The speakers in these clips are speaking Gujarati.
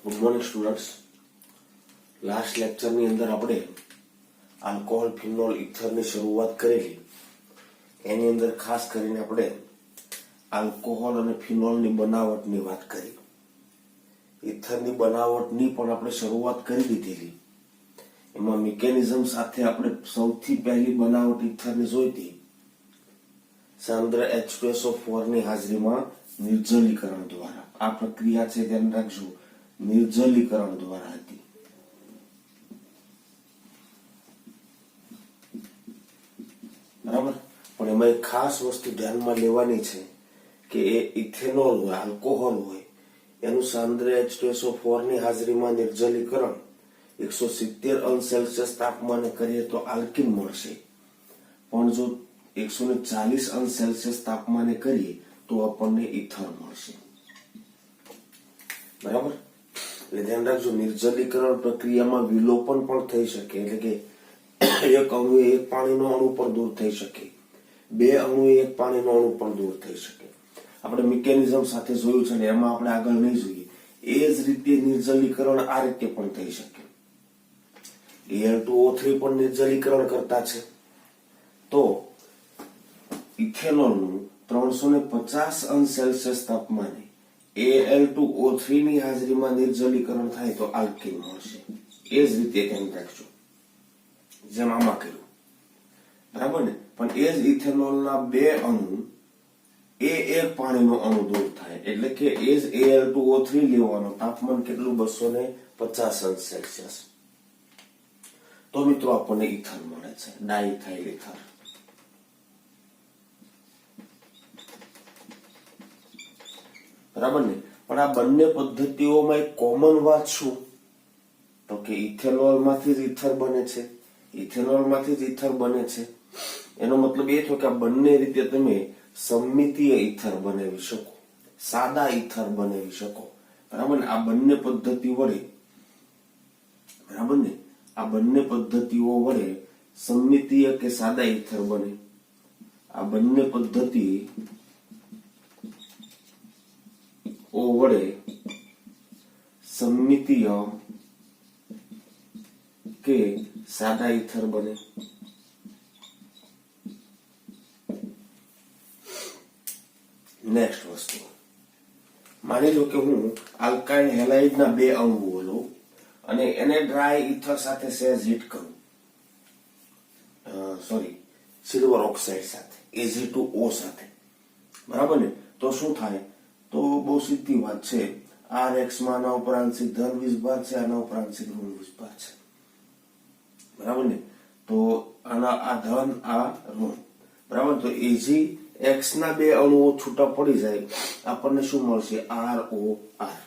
Good morning students. લાસ્ટ લેક્ચરની અંદર આપણે આલ્કોહોલ, ફિનોલ, ઇથરની શરૂઆત કરેલી. એની અંદર ખાસ કરીને આપણે આલ્કોહોલ અને ફિનોલની બનાવટની વાત કરી. ઇથરની બનાવટની પણ આપણે શરૂઆત કરી દીધેલી. એમાં મિકેનિઝમ સાથે આપણે સૌથી પહેલી બનાવટ ઇથરની જોઈ હતી. સાંદ્ર H2SO4 ની હાજરીમાં નિર્જલીકરણ દ્વારા. આ પ્રક્રિયા છે, ધ્યાન રાખજો, નિર્જલીકરણ દ્વારા હતી. બરાબર. પણ એમાં એક ખાસ વસ્તુ ધ્યાનમાં લેવાની છે કે એ ઇથેનોલ હોય, આલ્કોહોલ હોય, એનું સાંદ્ર H2SO4 ની હાજરીમાં નિર્જલીકરણ 170°C તાપમાને કરીએ તો આલ્કીન મળશે. પણ જો 140°C તાપમાને કરીએ તો આપણને ઇથર મળશે. બરાબર. એટલે ધ્યાન રાખજો, નિર્જલીકરણ પ્રક્રિયામાં વિલોપન પણ થઈ શકે. એટલે કે એક અણુ એક પાણીનો અણુ પર દૂર થઈ શકે, બે અણુ એક પાણીનો અણુ પર દૂર થઈ શકે. આપણે મિકેનિઝમ સાથે જોયું છે ને, એમાં આપણે આગળ નહીં જોઈએ. એ જ રીતે નિર્જલીકરણ આ રીતે પણ થઈ શકે. Al2O3 પણ નિર્જલીકરણ કરતા છે. તો ઇથેનોલનું 350°C તાપમાને Al2O3 ની હાજરીમાં નિર્જલીકરણ થાય તો આલ્કીન મળશે. એ જ રીતે ધ્યાન રાખજો, જેમ આમાં કર્યું. બરાબર ને? પણ એ જ ઇથેનોલના બે અણુ એ એક પાણીનો અણુ દૂર થાય. એટલે કે એ જ Al2O3 લેવાનો. તાપમાન કેટલું? 250°C. તો મિત્રો આપણને ઇથર મળે છે, ડાઇથાઇલ ઇથર. બરાબર ને? પણ આ બંને પદ્ધતિઓમાં એક કોમન વાત શું? તો કે ઇથેનોલ માંથી જ ઇથર બને છે. ઇથેનોલ માંથી જ ઇથર બને છે. એનો મતલબ એ થયો કે આ બંને રીતે તમે સમમિતીય ઇથર બનાવી શકો, સાદા ઇથર બનાવી શકો. બરાબર ને? આ બંને પદ્ધતિ વડે, બરાબર ને, આ બંને પદ્ધતિઓ વડે સમમિતીય કે સાદા ઇથર બને. આ બંને પદ્ધતિ વડે સમમિતીય કે સાદા ઇથર બને. નેક્સ્ટ વસ્તુ, માની લો કે હું આલ્કાઇલ હેલાઇડ ના બે અણુઓ લઉં અને એને ડ્રાય ઇથર સાથે સહેજ હીટ કરું. સિલ્વર ઓક્સાઇડ સાથે, Ag2O સાથે. બરાબર ને? તો શું થાય? તો બહુ સીધી વાત છે. RX માં આના ઉપર આંશિક ધન વીજભાર છે, આના ઉપર આંશિક ઋણ વીજભાર છે. બરાબર ને? તો આના આ ધન, આ ઋણ. બરાબર. તો Ag ના બે અણુઓ છૂટા પડી જાય, આપણને શું મળશે? ROR.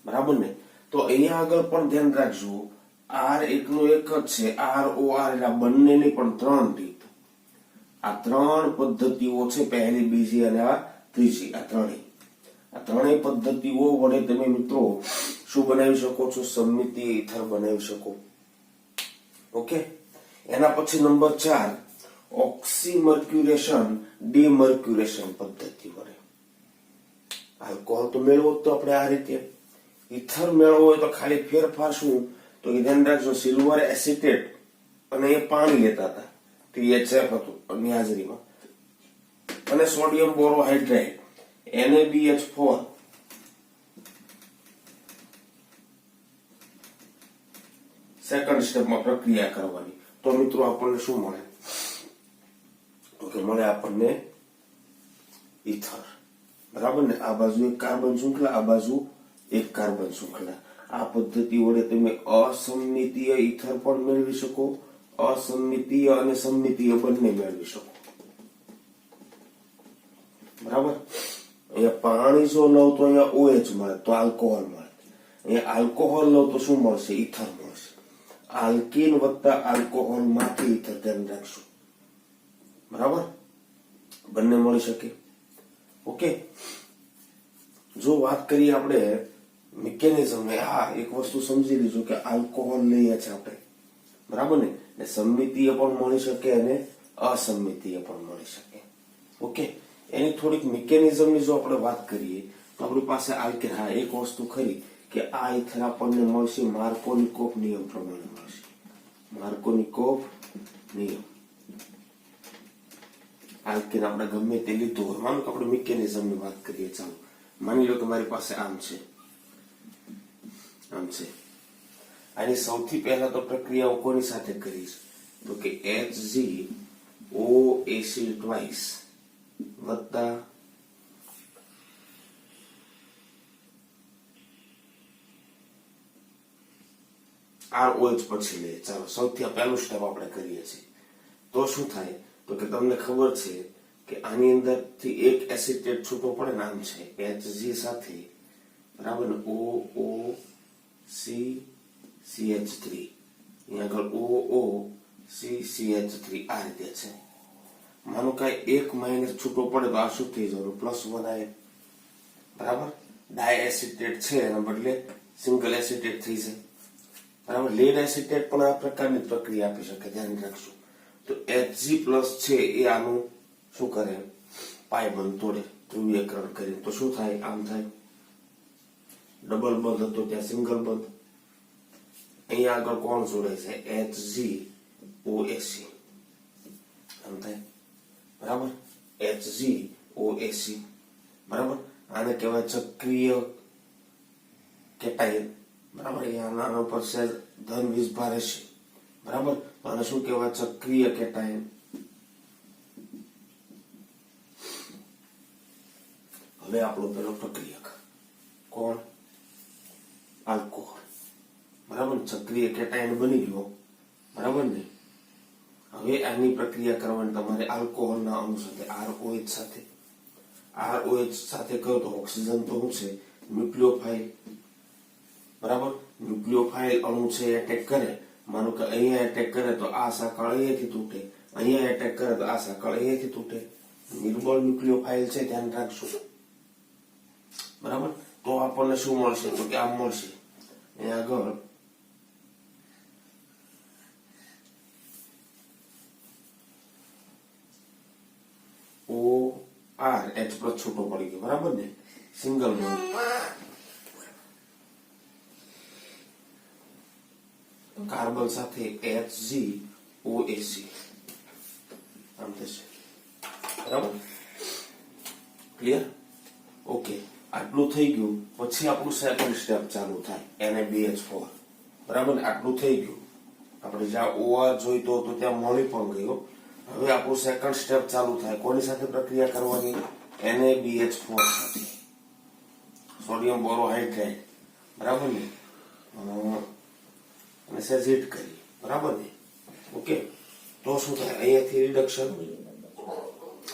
બરાબર ને? તો અહીંયા આગળ પણ ધ્યાન રાખજો, R એકનો એક જ છે, ROR. એટલે બંનેની પણ ત્રણ રીત. આ ત્રણ પદ્ધતિઓ છે, પહેલી, બીજી અને આ ત્રીજી. આ ત્રણેય પદ્ધતિઓ વડે તમે મિત્રો શું બનાવી શકો છો? સમમિતીય ઇથર બનાવી શકો. ઓકે. એના પછી નંબર 4, ઓક્સીમર્ક્યુરેશન ડીમર્ક્યુરેશન પદ્ધતિ વડે. આલ્કોહોલ તો મેળવો તો આપણે આ રીતે. ઇથર મેળવો હોય તો ખાલી ફેરફાર શું? તો ધ્યાન રાખજો, સિલ્વર એસિટેટ અને એ પાણી લેતા હતા, THF હતું એની હાજરીમાં, અને સોડિયમ બોરોહાઇડ્રાઇડ NaBH4 સેકન્ડ સ્ટેપમાં પ્રક્રિયા કરવાની. તો મિત્રો આપણને શું મળે? તો કે મળે આપણને ઇથર. બરાબર ને? આ બાજુ એક કાર્બન શૃંખલા, આ બાજુ એક કાર્બન શૃંખલા. આ પદ્ધતિ વડે તમે અસમમિતીય ઇથર પણ મેળવી શકો, અસમમિતીય અને સમમિતીય બંને મેળવી શકો. બરાબર. અહીંયા પાણી જો લઉં તો અહીંયા OH મળે, તો આલ્કોહોલ મળે. અહીંયા આલ્કોહોલ લઉં તો શું મળશે? ઇથર મળશે. આલ્કીન વત્તા આલ્કોહોલ માંથી ઇથર. ધ્યાન રાખશું. બરાબર. બંને મળી શકે. ઓકે. જો વાત કરીએ આપણે મિકેનિઝમ, હા, એક વસ્તુ સમજી લીધું કે આલ્કોહોલ લઈએ છે આપણે. બરાબર ને? સમમિતીય પણ મળી શકે અને અસમમિતીય પણ મળી શકે. ઓકે. એની થોડીક મિકેનિઝમની જો આપણે વાત કરીએ તો આપણી પાસે આલ્કેન, હા, એક વસ્તુ ખરી કે આ ઇથર આપણને મળશે માર્કોનિકોફ નિયમ પ્રમાણે મળશે. માર્કોનિકોફ નિયમ. આલ્કેન આપણે ગમે તે લીધું હોય, માનો કે આપણે મિકેનિઝમની વાત કરીએ, ચાલો માની લો કે મારી પાસે આમ છે, આમ છે. આની સૌથી પહેલા તો પ્રક્રિયાઓ કોની સાથે કરીશ તો કે HgOAc ટ્વાઇસ વત્તા ROH પછી લે. ચાલો સૌથી પહેલું સ્ટેપ આપણે કરીએ છીએ. તો શું થાય તો કે તમને ખબર છે કે આની અંદરથી એક એસિટેટ છૂટો પડે, નામ છે Hg સાથે બરાબર ને OOCCH3, અહીંયા આગળ OOCCH3 આ રીતે છે. માનો કે એક માઇનસ છૂટો પડે તો આ શું થઈ જવાનું +1 આયન બરાબર. ડાયએસિટેટ છે એના બદલે સિંગલ એસિટેટ થઈ જાય બરાબર. લીડ એસિટેટ પણ આ પ્રકારની પ્રક્રિયા આપી શકે, ધ્યાન રાખશું. તો Hg+ છે એ આનું શું કરે પાય બંધ તોડે ધ્રુવીયકરણ કરી. તો શું થાય આમ થાય, ડબલ બંધ હતો ત્યાં સિંગલ બંધ. અહીંયા આગળ કોણ જોડે છે HgOAc આમ થાય બરાબર. HgOAc બરાબર. આને કહેવાય ચક્રીય કેટાયન બરાબર. અહીંયા આના ઉપર છે ધન વીજભાર હશે બરાબર. તો આને શું કહેવાય ચક્રીય કેટાયન. હવે આપણો પેલો પ્રક્રિયક કોણ આલ્કોહોલ બરાબર. ચક્રીય કેટાયન બની ગયો બરાબર ને. હવે આની પ્રક્રિયા કરવાની તમારે આલ્કોહોલના અણુ સાથે ROH સાથે. ROH સાથે કહો તો ઓક્સિજન તો શું છે ન્યુક્લિયોફાઇલ બરાબર. ન્યુક્લિયોફાઇલ અણુ છે એટેક કરે. માનો કે અહીંયા એટેક કરે તો આ સાંકળ અહીંયાથી તૂટે, અહીંયા એટેક કરે તો આ સાંકળ અહીંયાથી તૂટે. નિર્બળ ન્યુક્લિયોફાઇલ છે, ધ્યાન રાખશું બરાબર. તો આપણને શું મળશે તો કે આમ મળશે. અહીંયા આગળ OR H+ છૂટો પડી ગયો બરાબર ને, સિંગલ બોન્ડ. કાર્બન સાથે HgOAc આમ થશે બરાબર. ક્લિયર? ઓકે, આટલું થઈ ગયું. પછી આપણું સેકન્ડ સ્ટેપ ચાલુ થાય NaBH4 બરાબર ને. આટલું થઈ ગયું. આપણે જ્યાં OR જોઈતો હતો ત્યાં મળી પણ ગયો. હવે આપણું સેકન્ડ સ્ટેપ ચાલુ થાય. કોની સાથે પ્રક્રિયા કરવાની NaBH4 સાથે સોડિયમ બોરોહાઇડ્રેટ બરાબર ને. અને સેજ હીટ કરી બરાબર ને. ઓકે, તો શું થાય અહીંયાથી રિડક્શન,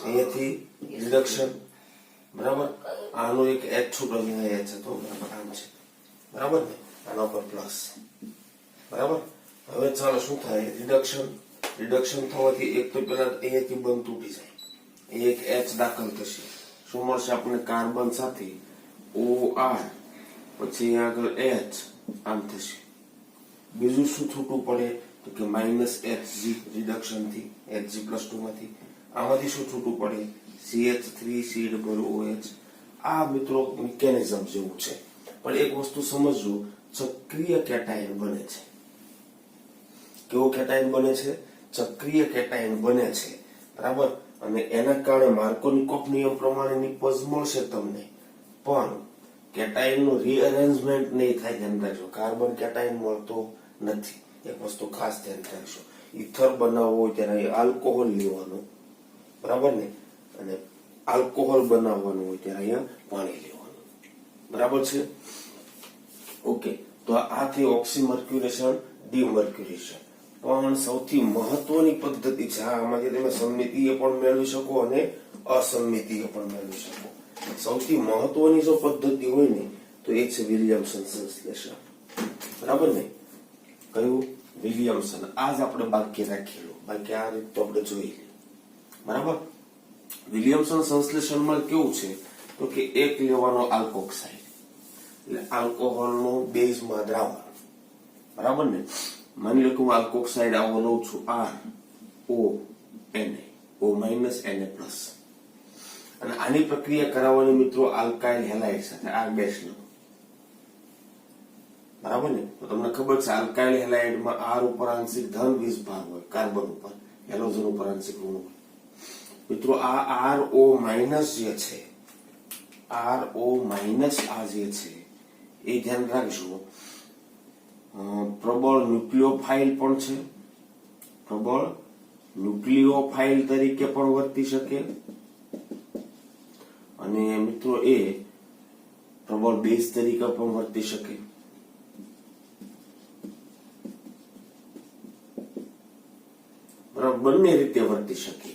અહીંયાથી રિડક્શન બરાબર. આનો એક H છૂટો અહીંયા H હતો બરાબર, આમ છે બરાબર ને. આના ઉપર પ્લસ બરાબર. હવે ચાલો શું થાય રિડક્શન. રિડક્શન થવાથી એક તો પેલા અહીંયાથી બંધ તૂટી જાય, અહીં એક H દાખલ થશે. શું મળશે આપણને કાર્બન સાથે OR પછી આગળ H આમ થશે. બીજું શું છૂટું પડે તો કે -Hg રિડક્શન થી Hg+2 માંથી. આમાંથી શું છૂટું પડે CH3COOH. આ મિત્રો મિકેનિઝમ જેવું છે, પણ એક વસ્તુ સમજજો, ચક્રીય કેટાયન બને છે. કેવો કેટાયન બને છે? ચક્રીય કેટાયન બને છે બરાબર. અને એના કારણે માર્કોનિકોફ નિયમ પ્રમાણે નિપજ મળશે તમને, પણ કેટાયનનું રીઅરેન્જમેન્ટ નહીં થાય, ધ્યાન રાખજો. કાર્બન કેટાયન મળતો નથી, એક વસ્તુ ખાસ ધ્યાન રાખજો. ઇથર બનાવવો હોય ત્યારે આલ્કોહોલ લેવાનું બરાબર ને, અને આલ્કોહોલ બનાવવાનું હોય ત્યારે અહીંયા પાણી લેવાનું બરાબર છે. ઓકે, તો આ થઈ ઓક્સીમર્ક્યુરેશન ડીમર્ક્યુરેશન. પણ સૌથી મહત્વની પદ્ધતિ છે આમાંથી તમે સમમિતીય પણ મેળવી શકો અને અસમમિતીય પણ મેળવી શકો. સૌથી મહત્વની જો પદ્ધતિ હોય ને તો એ છે વિલિયમસન સંશ્લેષણ બરાબર ને. કયું? વિલિયમસન. આજ આપણે બાકી રાખેલું, બાકી આ રીત તો આપણે જોઈ લે બરાબર. વિલિયમસન સંશ્લેષણમાં કેવું છે તો કે એક લેવાનો આલ્કોક્સાઇડ, એટલે આલ્કોહોલનો બેઝમાં દ્રાવણ બરાબર ને. માની લો કે હું આલ્કોક્સાઇડ આવો લઉં છું RONA, O- Na+, અને આની પ્રક્રિયા કરાવવાની મિત્રો આલ્કાઇલ હેલાઇડ સાથે, આ બેસ લો બરાબર ને? તો તમને ખબર છે આલ્કાઇલ હેલાઇડમાં R ઉપર આંશિક ધન 20 ભાગ હોય, કાર્બન ઉપર, હેલોજન ઉપર આંશિક ઋણ હોય. મિત્રો આ RO માઇનસ જે છે, RO માઇનસ આ જે છે એ ધ્યાન રાખજો, પ્રબળ ન્યુક્લિયોફાઇલ પણ છે, પ્રબળ ન્યુક્લિયોફાઇલ તરીકે પણ વર્તી શકે, અને મિત્રો એ પ્રબળ બેઝ તરીકે પણ વર્તી શકે. બરાબર, બંને રીતે વર્તી શકે.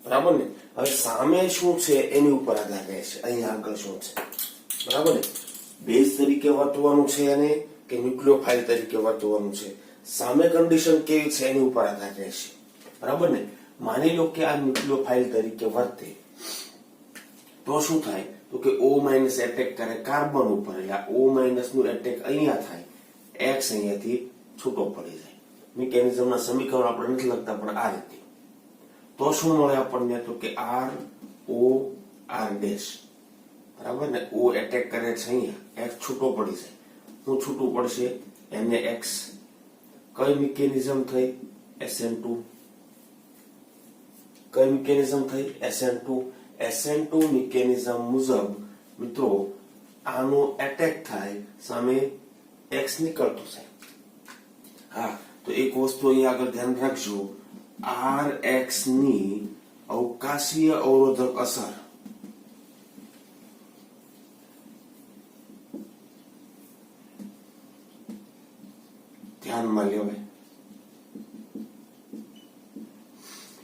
બરાબર ને? હવે સામે શું છે એની ઉપર આધાર રહેશે. અહીંયા આગળ શું છે, બરાબર ને? બેઝ તરીકે વર્તવાનું છે અને કે ન્યુક્લિયોફાઇલ તરીકે વર્તવાનું છે, સામે કન્ડિશન કેવી છે એની ઉપર આધાર રહેશે. બરાબર ને? માની લો કે આ ન્યુક્લિયોફાઇલ તરીકે વર્તે તો શું થાય, તો કે O- એટેક કરે કાર્બન ઉપર, એટલે O- નું એટેક અહીંયા થાય, X અહીંયાથી છૂટો પડી જાય. મિકેનિઝમના સમીકરણ આપણે નથી લખતા પણ આ રીતે. તો શું મળે આપણને, તો કે ROR ડેશ. બરાબર ને? O એટેક કરે છે અહીંયા, X છૂટો પડી જાય. શું છૂટું પડશે? NaX. કઈ મિકેનિઝમ થઈ? SN2. કઈ મિકેનિઝમ થઈ? SN2. SN2 મિકેનિઝમ મુજબ મિત્રો આનો એટેક થાય, સામે X નીકળતો છે. હા, તો એક વસ્તુ અહીંયા આગળ ધ્યાન રાખજો, Rx ની અવકાશીય અવરોધક અસર ધ્યાનમાં લેવાય.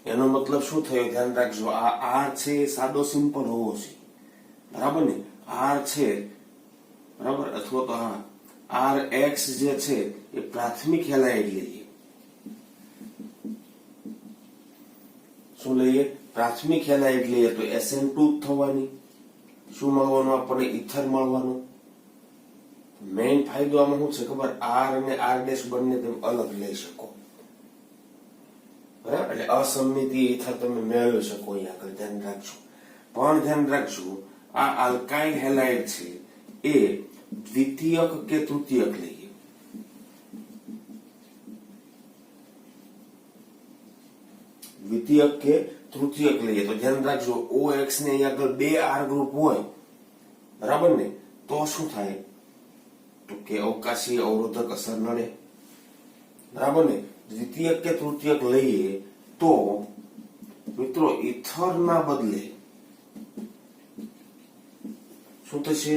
એનો મતલબ શું થયો ધ્યાન રાખજો, આ R છે સાદો સિમ્પલ હોવો છે. બરાબર ને? R છે, બરાબર, અથવા તો હા Rx જે છે એ પ્રાથમિક હેલાઇડ લઈએ. શું લઈએ? પ્રાથમિક હેલાઇડ લઈએ તો SN2 થવાની. શું મળવાનું આપણને? ઇથર મળવાનું. મેઇન ફાયદો આમાં શું છે ખબર? R અને R ડેશ બંને તમે અલગ લઈ શકો. બરાબર, એટલે અસમમિતિ ઇથર તમે મેળવી શકો. અહીંયા આગળ ધ્યાન રાખજો. પણ ધ્યાન રાખજો, આ આલ્કાઇલ હેલાઇડ છે એ દ્વિતીયક કે તૃતીયક લઈએ. દ્વિતીયક કે તૃતીયક લઈએ તો ધ્યાન રાખજો, OX ને અહીંયા આગળ 2 R ગ્રુપ હોય, બરાબર ને? તો શું થાય, તો કે અવકાશી અવરોધક અસર નડે. બરાબર ને? દ્વિતીયક કે તૃતીયક લઈએ તો મિત્રો ઇથર ના બદલે શું થશે?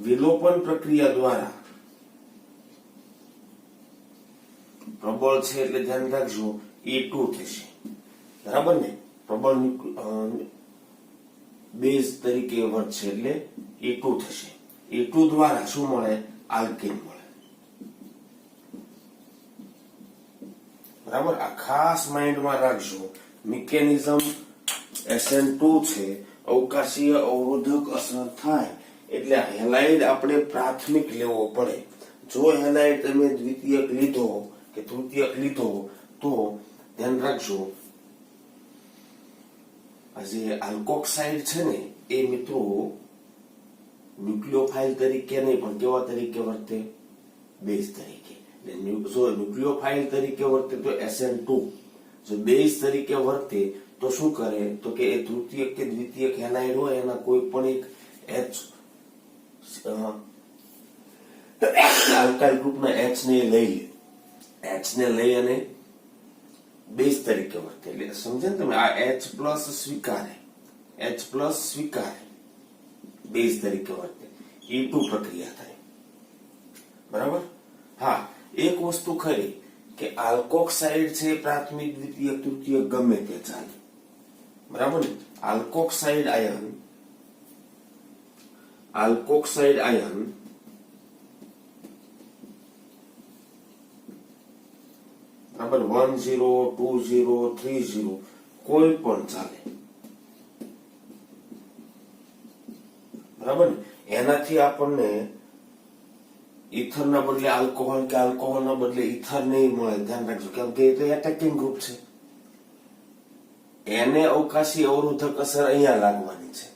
વિલોપન પ્રક્રિયા દ્વારા પ્રબળ છે એટલે ધ્યાન રાખજો E2 થશે. બરાબર ને? પ્રબળ બેઝ તરીકે વર્તશે એટલે E2 થશે. E2 દ્વારા શું મળે? આલ્કીન મળે. બરાબર, આ ખાસ માઇન્ડમાં રાખજો. મિકેનિઝમ SN2 છે, અવકાશીય અવરોધક અસર થાય એટલે હેલાઇડ આપણે પ્રાથમિક લેવો પડે. જો હેલાઇડ તમે દ્વિતીયક લીધો કે તૃતીયક લીધો તો ધ્યાન રાખજો, આ જે આલ્કોક્સાઇડ છે ને એ મિત્રો ન્યુક્લિયોફાઇલ તરીકે નહીં પણ કેવા તરીકે વર્તે? બેઝ તરીકે. જો ન્યુક્લિયોફાઇલ તરીકે વર્તે તો SN2, જો બેઝ તરીકે વર્તે તો શું કરે, તો કે એ તૃતીયક કે દ્વિતીયક હેલાઇડ હોય એના કોઈ પણ એક આલ્કાઇલ ગ્રુપના H ને લઈ અને બેઝ તરીકે વર્તે. એટલે સમજે ને તમે? આ H પ્લસ સ્વીકારે બેઝ તરીકે વર્તે, E2 પ્રક્રિયા થાય. બરાબર? હા, એક વસ્તુ ખરી કે આલ્કોક્સાઇડ છે પ્રાથમિક, દ્વિતીયક, તૃતીયક ગમે તે ચાલે. બરાબર ને? આલ્કોક્સાઇડ આયન બરાબર 1 0 2 0 3 0 કોઈ પણ ચાલે. બરાબર ને? એનાથી આપણને ઇથરના બદલે આલ્કોહોલ કે આલ્કોહોલના બદલે ઇથર નહીં મળે. ધ્યાન રાખજો, કેમ કે એ તો એટેકિંગ ગ્રુપ છે. એને અવકાશી અવરોધક અસર અહીંયા લાગવાની છે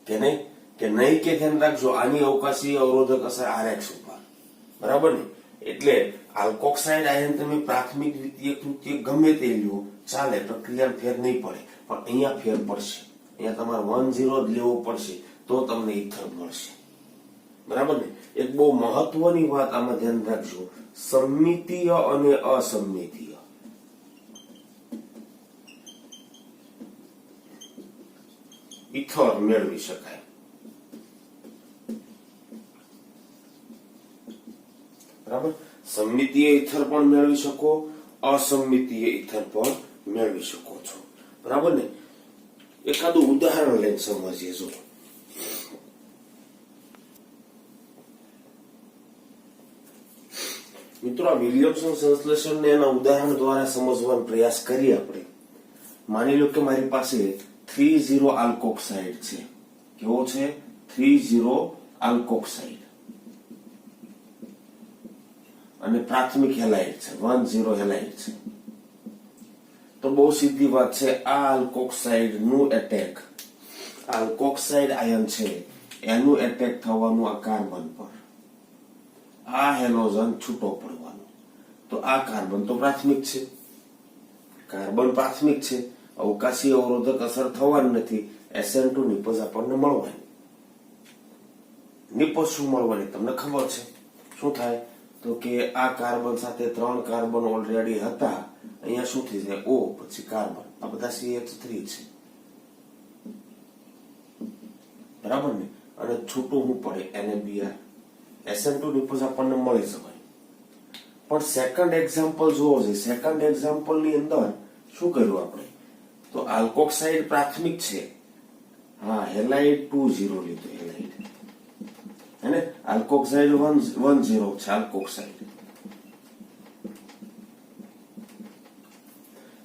કે નહીં? કે નહીં કે ધ્યાન રાખજો, આની અવકાશી અવરોધક અસર RX ઉપર. બરાબર ને? એટલે આલ્કોક્સાઇડ આયન તમે પ્રાથમિક, દ્વિતીયક, તૃતીયક ગમે તે લ્યો ચાલે, પ્રક્રિયા ફેર નહીં પડે, પણ અહીંયા ફેર પડશે. અહીંયા તમારે 1,0 જ લેવો પડશે તો તમને ઈથર મળશે. બરાબર ને? એક બહુ મહત્વની વાત આમાં ધ્યાન રાખજો, સમમિતીય અને અસમમિતીય. ઈથર મેળવી શકાય. બરાબર? સમમિતીય ઈથર પણ મેળવી શકો, અસમમિતીય ઈથર પણ મેળવી શકો છો. બરાબર ને? એકાદું ઉદાહરણ લઈને સમજીએ. જો મિત્રો, આ વિલિયમસન સંશ્લેષણને એના ઉદાહરણ દ્વારા સમજવાનો પ્રયાસ કરીએ આપણે. માની લો કે મારી પાસે 3,0 આલ્કોક્સાઇડ છે. કેવો છે? 3,0 આલ્કોક્સાઇડ. અને પ્રાથમિક હેલાઇડ છે, 1,0 હેલાઇડ છે. તો બહુ સીધી વાત છે, આ આલ્કોક્સાઇડ નું એટેક, આલ્કોક્સાઇડ આયન છે એનું એટેક થવાનું આ કાર્બન પર, આ હેલોજન છૂટો પડવાનો. તો આ કાર્બન તો પ્રાથમિક છે, કાર્બન પ્રાથમિક છે, અવકાશી અવરોધક અસર થવાની નથી. SN2 નિપજ આપણને મળવાની. નિપજ શું મળવાની તમને ખબર છે? શું થાય? તો કે આ કાર્બન સાથે 3 કાર્બન ઓલરેડી હતા, અહીંયા શું થઈ જાય? O પછી કાર્બન, આ બધા CH3 છે. બરાબર ને? અને છૂટું શું પડે? NaBr. SN2 નિપજ આપણને મળી જવાય. પણ સેકન્ડ એક્ઝામ્પલ જોવો છે. સેકન્ડ એક્ઝામ્પલ ની અંદર શું કર્યું આપણે? તો આલ્કોક્સાઇડ પ્રાથમિક છે, હા, હેલાઇડ 2,0 લીધો, હેલાઇડ અને આલ્કોક્સાઇડ 1,0 છે. આલ્કોક્સાઇડ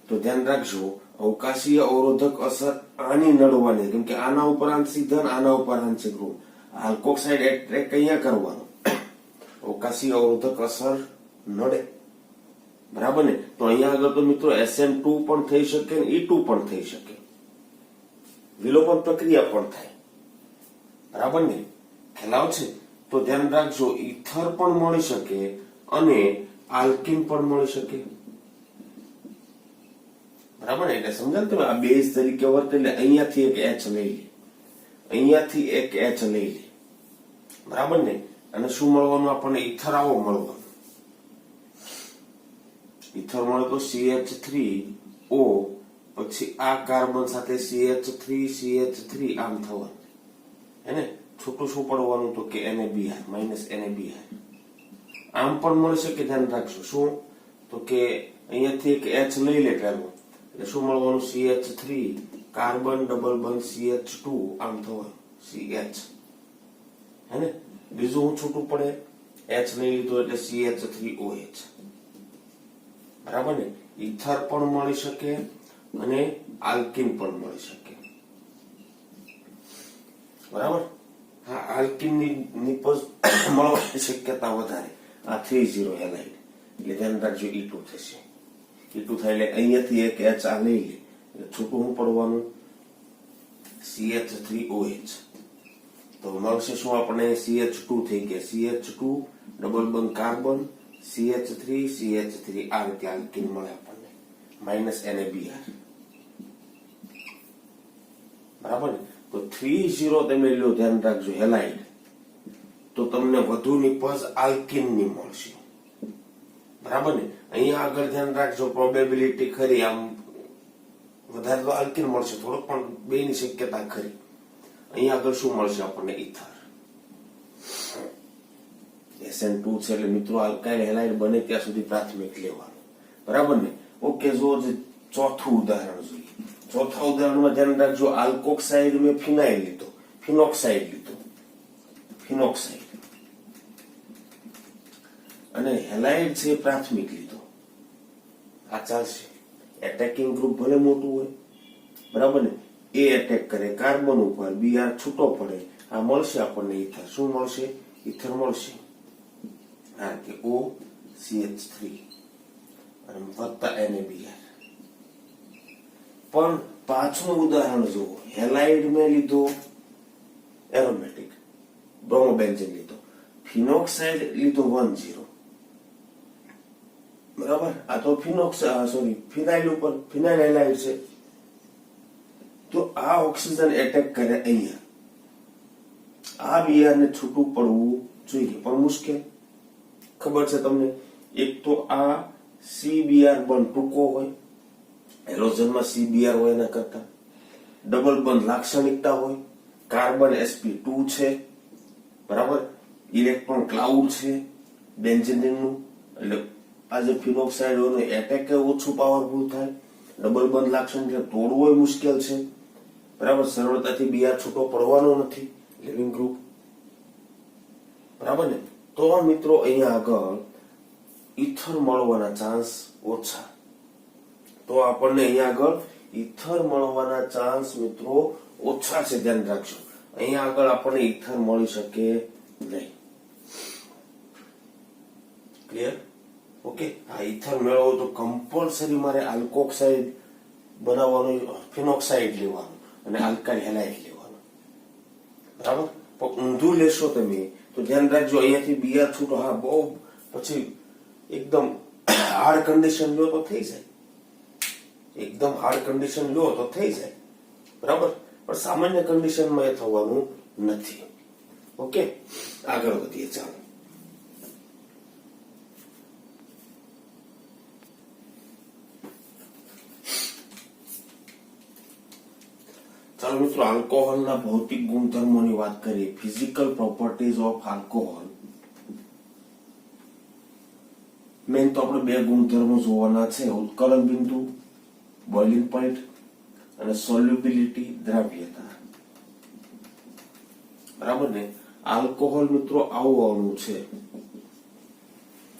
તો ધ્યાન રાખજો, અવકાશીય અવરોધક અસર આની નડવાની, કેમ કે આના ઉપર આંશિક ધન, આના ઉપર આંશિક ઋણ. આલ્કોક્સાઇડ એટ્રેક અહીંયા કરવાનો, અવકાશીય અવરોધક અસર નડે. બરાબર ને? તો અહીંયા આગળ તો મિત્રો SN2 પણ થઈ શકે ને E2 પણ થઈ શકે, વિલોપન પ્રક્રિયા પણ થાય. બરાબર ને? ખ્યાલ છે? તો ધ્યાન રાખજો, ઈથર પણ મળી શકે અને આલ્કીન પણ મળી શકે. બરાબર ને? એટલે સમજાય તમે, આ બેઝ તરીકે વર્તે. એટલે અહીંયાથી એક H લઈ લે, અહીંયાથી એક H લઈ લે. બરાબર ને? અને શું મળવાનું આપણને? ઈથર આવો મળવાનું. ઈથર મળે તો CH3O, પછી આ કાર્બન સાથે CH3 આમ થવાનું. હે, છૂટું શું પડવાનું? તો કે NaBr, -NaBr. આમ પણ મળી શકે. ધ્યાન રાખજો. શું? તો કે અહીંયાથી એક H લઈ લે પેલો, એટલે શું મળવાનું? CH3 કાર્બન ડબલ બંધ CH2 આમ થવાનું, CH. હે ને? બીજું હું છૂટું પડે? H લઈ લીધો એટલે CH3OH. બરાબર ને? ઈથર પણ મળી શકે અને આલ્કીન પણ મળી શકે. બરાબર? હા, આલ્કીન ની નિપજ મળવાની શક્યતા વધારે. આ 3,0 હેલાઇડ એટલે ધ્યાન રાખજો, E2 થશે. E2 થાય એટલે અહીંયાથી એક H આ લઈ લે, એટલે છૂટું શું પડવાનું? CH3OH. તો મળશે શું આપણને? CH2 થઈ ગયા, CH2 ડબલ બંધ કાર્બન, CH3 આ રીતે આલ્કીન મળે આપણને, -NaBr. બરાબર ને? તો 3,0 તમે લ્યો, ધ્યાન રાખજો, હેલાઇડ, તો તમને વધુ નિપજ આલ્કીન ની મળશે. બરાબર ને? અહીંયા આગળ ધ્યાન રાખજો, પ્રોબેબિલિટી ખરી, આમ વધારે તો આલ્કીન મળશે, થોડોક પણ બેની શક્યતા ખરી. અહીંયા આગળ શું મળશે આપણને? ઈથર. SN2 છે એટલે મિત્રો આલ્કાઇલ હેલાઇડ બને ત્યાં સુધી પ્રાથમિક લેવાનું. બરાબર ને? ઓકે, જો ચોથું ઉદાહરણ જોઈએ. ચોથા ઉદાહરણમાં ધ્યાન રાખજો, આલ્કોક્સાઇડ મેં ફિનાઇલ લીધો, ફિનોક્સાઇડ લીધો, ફિનોક્સાઇડ અને હેલાઇડ છે પ્રાથમિક લીધો. આ ચાલશે. એટેકિંગ ગ્રુપ ભલે મોટું હોય, બરાબર ને? એ એટેક કરે કાર્બન ઉપર, Br છૂટો પડે, આ મળશે આપણને ઈથર. શું મળશે? ઈથર મળશે. હા, કે OCH3 અને વત્તા NaBr. પણ પાછું ઉદાહરણ જુઓ, હેલાઇડ મેં લીધો એરોમેટિક, બ્રોમોબેન્ઝીન લીધો, ફિનોક્સાઇડ લીધો 10, બરાબર. આ તો ફિનાઇલ ઉપર ફિનાઇલ હેલાઇડ છે. તો આ ઓક્સિજન એટેક કરે અહીંયા, આ બિયારને છૂટું પડવું જોઈએ, પણ મુશ્કેલ. ખબર છે તમને, એક તો આ CBr બંધ ટૂંકો હોય, હેલોજનમાં CBr હોય એના કરતા, ડબલ બંધ લાક્ષણિકતા હોય, કાર્બન sp2 છે, બરાબર, ઇલેક્ટ્રોન ક્લાઉડ છે બેન્ઝીનનું, એટલે આ જે ફિનોક્સાઇડ હોય એટેક ઓછું પાવરફુલ થાય, ડબલ બંધ લાક્ષણિકતા તોડવું મુશ્કેલ છે, બરાબર. સરળતાથી બીઆર છૂટો પડવાનો નથી, લિવિંગ ગ્રુપ, બરાબર ને. તો મિત્રો અહીંયા આગળ ઇથર મળવાના ચાન્સ ઓછા. તો આપણને અહીંયા આગળ ઇથર મળવાના ચાન્સ મિત્રો ઓછા છે, ધ્યાન રાખજો. અહીંયા આગળ આપણને ઇથર મળી શકે નહીં. ક્લિયર? ઓકે. આ ઇથર મેળવવો તો કમ્પલસરી મારે આલ્કોક્સાઇડ બનાવવાનું, ફિનોક્સાઇડ લેવાનું અને આલ્કાઇલ હેલાઇડ લેવાનું, બરાબર. પણ ઊંધું લેશો તમે તો ધ્યાન રાખજો, અહીંયાથી બીઆર છૂટો, હા બહુ પછી એકદમ હાર્ડ કન્ડિશન લો તો થઈ જાય, એકદમ હાર્ડ કન્ડિશન લો તો થઈ જાય, બરાબર. પણ સામાન્ય કન્ડિશનમાં એ થવાનું નથી. ઓકે, આગળ વધીએ. ચાલો મિત્રો, આલ્કોહોલના ભૌતિક ગુણધર્મોની વાત કરીએ. Physical properties of alcohol. મેન તો આપણે બે ગુણધર્મો જોવાના છે, ઉત્કલન બિંદુ બોઇલિંગ પોઈન્ટ અને સોલ્યુબિલિટી દ્રાવ્યતા, બરાબર ને. આલ્કોહોલ મિત્રો આવું અણુ છે,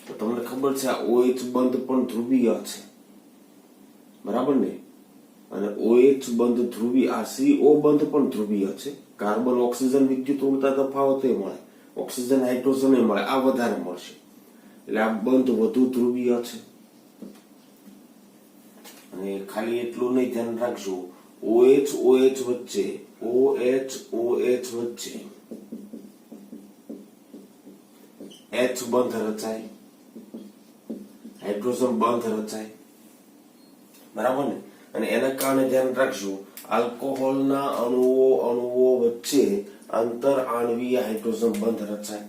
તો તમને ખબર છે આ OH બંધ પણ ધ્રુવીય છે, બરાબર ને. અને OH બંધ ધ્રુવીય, આ CO બંધ પણ ધ્રુવીય છે. કાર્બન ઓક્સિજન વિદ્યુત ઊર્જા તફાવત મળે, ઓક્સિજન હાઇડ્રોજન મળે, આ વધારે મળશે, એટલે આ બંધ વધુ ધ્રુવીય છે. અને ખાલી એટલું નહીં, ધ્યાન રાખજો, OH વચ્ચે H બંધ રચાય, હાઇડ્રોજન બંધ રચાય, બરાબર ને. અને એના કારણે ધ્યાન રાખજો, આલ્કોહોલના અણુઓ વચ્ચે આંતર આણ્વીય હાઇડ્રોજન બંધ રચાય,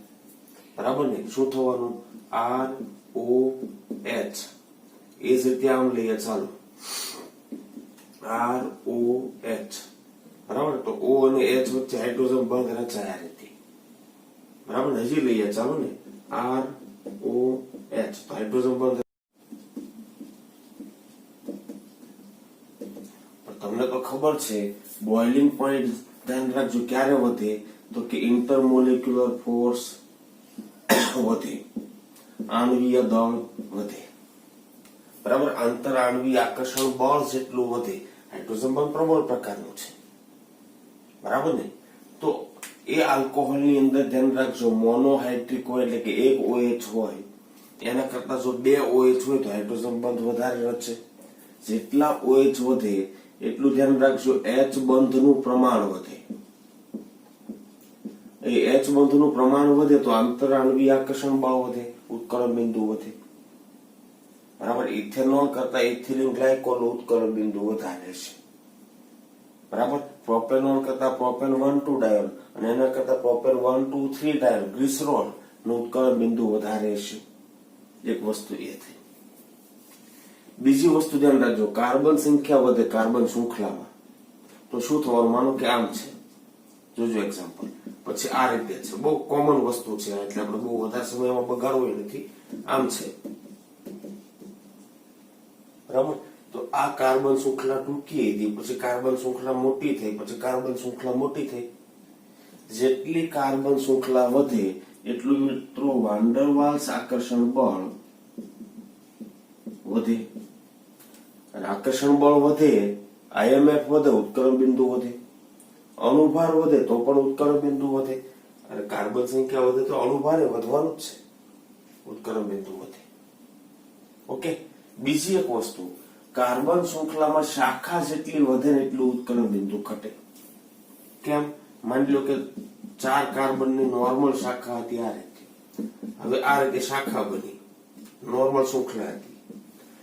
બરાબર ને. શું થવાનું? ROH. એ જ રીતે આમ લઈએ, ચાલો, ROH, બરાબર. તો O અને H વચ્ચે હાઇડ્રોજન બંધ રચાય આ રીતે, બરાબર. હજી લઈએ, ચાલો ને, ROH, તો હાઇડ્રોજન બંધ. તમને તો ખબર છે, બોઇલિંગ પોઈન્ટ ધ્યાન રાખજો ક્યારે વધે, તો કે ઇન્ટરમોલેક્યુલર ફોર્સ વધે, આણ્વીય દળ વધે, બરાબર. આંતર આણ્વીય આકર્ષણ બળ જેટલું વધે, હાઇડ્રોજન બંધ પ્રબળ પ્રકારનું છે, બરાબર ને. તો એ આલ્કોહોલની અંદર ધ્યાન રાખજો, મોનોહાઇડ્રિક હોય એટલે કે એક OH હોય, એના કરતા જો બે OH હોય તો હાઇડ્રોજન બંધ વધારે રચે. જેટલા OH વધે એટલું ધ્યાન રાખજો, H બંધનું પ્રમાણ વધે. એ H બંધનું પ્રમાણ વધે તો આંતરાણ્વીય આકર્ષણ બળ વધે, ઉત્કલન બિંદુ વધે, બરાબર. ઇથેનોલ કરતા ઇથિલિન ગ્લાયકોલ ઉત્કલન બિંદુ વધારે છે, બરાબર. પ્રોપેનોલ કરતા પ્રોપેન 1,2 ડાયોલ અને એના કરતા પ્રોપેન 1,2,3 ડાયોલ ગ્લિસરોલ નું ઉત્કલન બિંદુ વધારે છે. એક વસ્તુ એ થઈ. બીજી વસ્તુ ધ્યાન રાખજો, કાર્બન સંખ્યા વધે કાર્બન શૃંખલામાં, તો શું થવાનું? માનો કે આમ છે, જોજો એક્ઝામ્પલ. પછી આ રીતે છે, બહુ કોમન વસ્તુ છે, એટલે આપણે બહુ વધારે સમયમાં બગાડવો નથી. આમ છે, બરાબર. તો આ કાર્બન શૃંખલા ટૂંકી હતી, પછી કાર્બન શૃંખલા મોટી થઈ, પછી કાર્બન શૃંખલા મોટી થઈ. જેટલી કાર્બન શૃંખલા વધે એટલું મિત્રો વાન ડર વાલ્સ આકર્ષણ બળ વધે, અને આકર્ષણ બળ વધે, IMF વધે, ઉત્કલન બિંદુ વધે. અણુભાર વધે તો પણ ઉત્કલન બિંદુ વધે, અને કાર્બન સંખ્યા વધે તો અણુભારે વધવાનું જ છે, ઉત્કલન બિંદુ વધે. ઓકે. બીજી એક વસ્તુ, કાર્બન શૃંખલામાં શાખા જેટલી વધે ને એટલું ઉત્કલન બિંદુ ઘટે. કેમ? માની લો કે 4 કાર્બનની નોર્મલ શાખા હતી આ રીતે, હવે આ રીતે શાખા બની, નોર્મલ શૃંખલા હતી,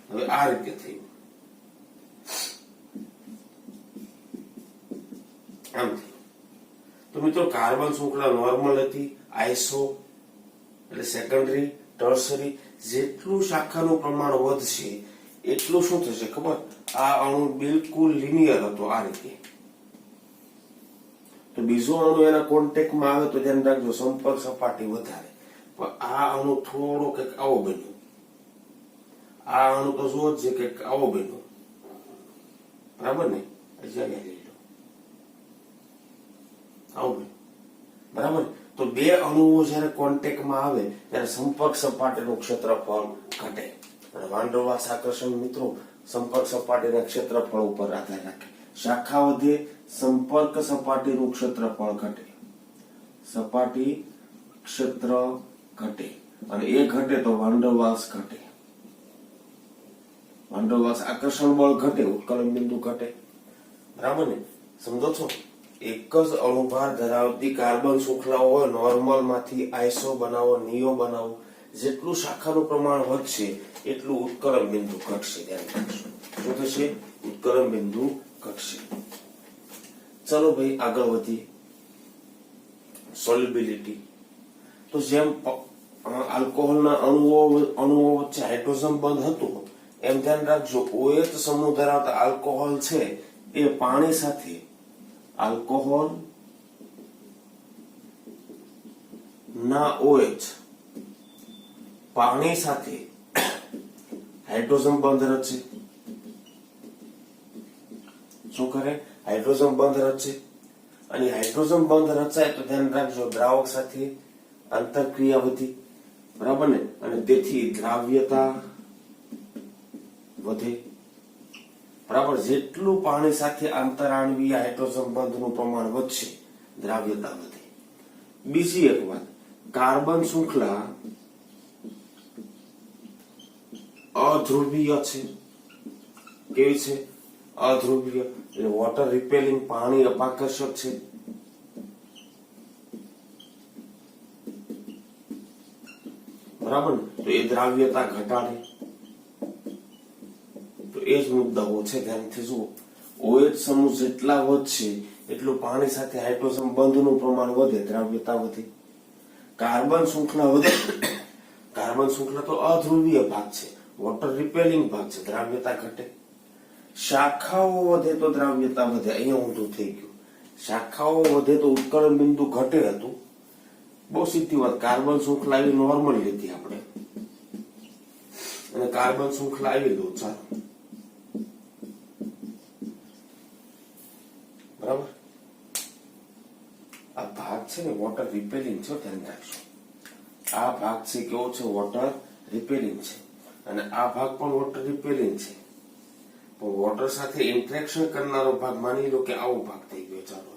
હવે આ રીતે થયું, આમ થયું. તો મિત્રો કાર્બન શૃંખલા નોર્મલ હતી, આઈસો એટલે સેકન્ડરી, ટર્સરી. જેટલું શાખાનું પ્રમાણ વધશે એટલું શું થશે ખબર? આ અણુ બિલકુલ લિનિયર હતો આ રીતે. તો બીજો અણુ એના કોન્ટેક્ટમાં આવે તો ધ્યાન રાખજો સંપર્ક સપાટી વધારે. પણ આ અણુ થોડો કંઈક આવો બન્યો, આ અણુ તો જો જ કંઈક આવો બન્યો, બરાબર ને? આવો બન્યો, બરાબર. તો બે અણુઓ જયારે કોન્ટેક્ટમાં આવે ત્યારે સંપર્ક સપાટીનું ક્ષેત્રફળ ઘટે. અને વાન ડેર વાલ્સ આકર્ષણ મિત્રો સંપર્ક સપાટીના ક્ષેત્રફળ ઉપર આધાર રાખે. શાખા વધે, સંપર્ક સપાટીનું ક્ષેત્રફળ ઘટે, સપાટી ક્ષેત્ર ઘટે, અને એ ઘટે તો વાન ડેર વાલ્સ ઘટે. વાન ડેર વાલ્સ આકર્ષણ બળ ઘટે, ઉત્કલન બિંદુ ઘટે, બરાબર ને? સમજો છો? એક જ અણુભાર ધરાવતી કાર્બન શૃંખલાઓ હોય, નોર્મલ માંથી આઈસો બનાવો, નિયો બનાવો, જેટલું શાખાનું પ્રમાણ વધશે એટલું ઉત્કલન બિંદુ ઘટશે. ધ્યાન રાખજો, શું થશે? ઉત્કલન બિંદુ ઘટશે. ચલો ભાઈ આગળ વધીએ. સોલ્યુબિલિટી. તો જેમ આલ્કોહોલના અણુઓ વચ્ચે હાઇડ્રોજન બંધ હતું, એમ ધ્યાન રાખજો OH સમૂહ ધરાવતા આલ્કોહોલ છે એ પાણી સાથે, આલ્કોહોલ ના OH પાણી સાથે હાઇડ્રોજન બંધ રચે. શું કરે? હાઇડ્રોજન બંધ રચે. અને હાઇડ્રોજન બંધ રચાય તો ધ્યાન રાખજો દ્રાવક સાથે આંતરક્રિયા વધી, બરાબર ને? અને તેથી દ્રાવ્યતા વધે, બરાબર. જેટલું પાણી સાથે આંતરાણવીય હાઇડ્રોજન બંધનું પ્રમાણ વધશે દ્રાવ્યતા વધે. બીજી એક વાત, કાર્બન શૃંખલા અધ્રુવીય છે. કેવી છે? અધ્રુવીય. એટલે વોટર રિપેલિંગ, પાણી અપાકર્ષક છે. બરાબર ને? તો એ દ્રાવ્યતા ઘટાડે. તો એ જ મુદ્દાઓ છે, ધ્યાનથી જુઓ. OH સમૂહ જેટલા વધશે એટલું પાણી સાથે હાઇડ્રોજન બંધનું પ્રમાણ વધે, દ્રાવ્યતા વધે. કાર્બન શૃંખલા વધે. કાર્બન શૃંખલા તો અધ્રુવીય ભાગ છે, વોટર રિપેલિંગ ભાગ છે, દ્રાવ્યતા ઘટે. શાખાઓ વધે તો દ્રાવ્યતા વધે. અહીંયા ઊંધું થઈ ગયું. શાખાઓ વધે તો ઉત્કલન બિંદુ ઘટે હતું. બહુ સીધી વાત. કાર્બન શૃંખલા આવી નોર્મલ લીધી આપણે, અને કાર્બન શૃંખલા આવી દો, ચાલો, બરાબર. આ ભાગ છે ને વોટર રિપેલિંગ છે, ધ્યાન રાખજો. આ ભાગ છે કેવો છે? વોટર રિપેલિંગ છે. અને આ ભાગ પણ વોટર રિપેલિંગ છે. પણ વોટર સાથે ઇન્ટરેક્શન કરનારો ભાગ માની લો કે આવો ભાગ થઈ ગયો. ચાલો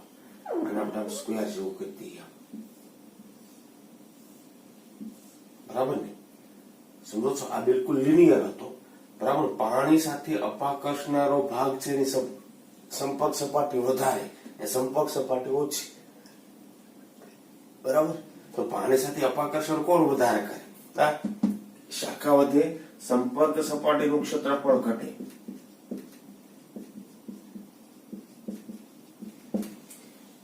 અને આપણે સ્ક્વેર જેવું કરી દઈએ, બરાબર ને? સમજો છો? આ બિલકુલ લિનિયર હતો, બરાબર. પાણી સાથે અપાકર્ષનારો ભાગ છે એની સંપર્ક સપાટી વધારે, એ સંપર્ક સપાટી ઓછી, બરાબર. તો પાણી સાથે અપાકર્ષણ કોણ વધારે કરે? શાખા વધે, સંપર્ક સપાટીનું ક્ષેત્રફળ ઘટે.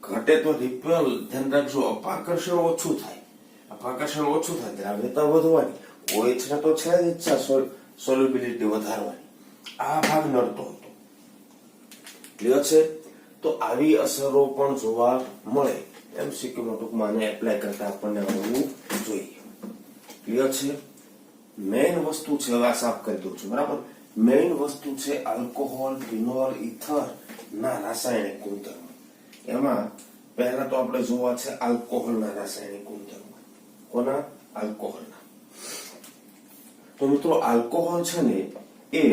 ઘટે તો રિપેલ, ધ્યાન રાખજો, અપાકર્ષણ ઓછું થાય. અપાકર્ષણ ઓછું થાય, દ્રાવ્યતા વધવાની. OH ને તો છે જ ઈચ્છા સોલ્યુબિલિટી વધારવાની. આ ભાગ નડતો હતો. ક્લિયર છે? તો આવી અસરો પણ જોવા મળે. MCQ ટૂંકમાં એપ્લાય કરતા આપણને આવડવું જોઈએ. ક્લિયર છે? મેઇન વસ્તુ છે, હવે સાફ કરી દઉં છું, બરાબર. મેઇન વસ્તુ છે આલ્કોહોલ, ફિનોલ, ઇથર ના રાસાયણિક ગુણધર્મો. એમાં પહેલા તો આપણે જોવા છે આલ્કોહોલના રાસાયણિક ગુણધર્મો. કોના? આલ્કોહોલના. તો મિત્રો આલ્કોહોલ છે ને એ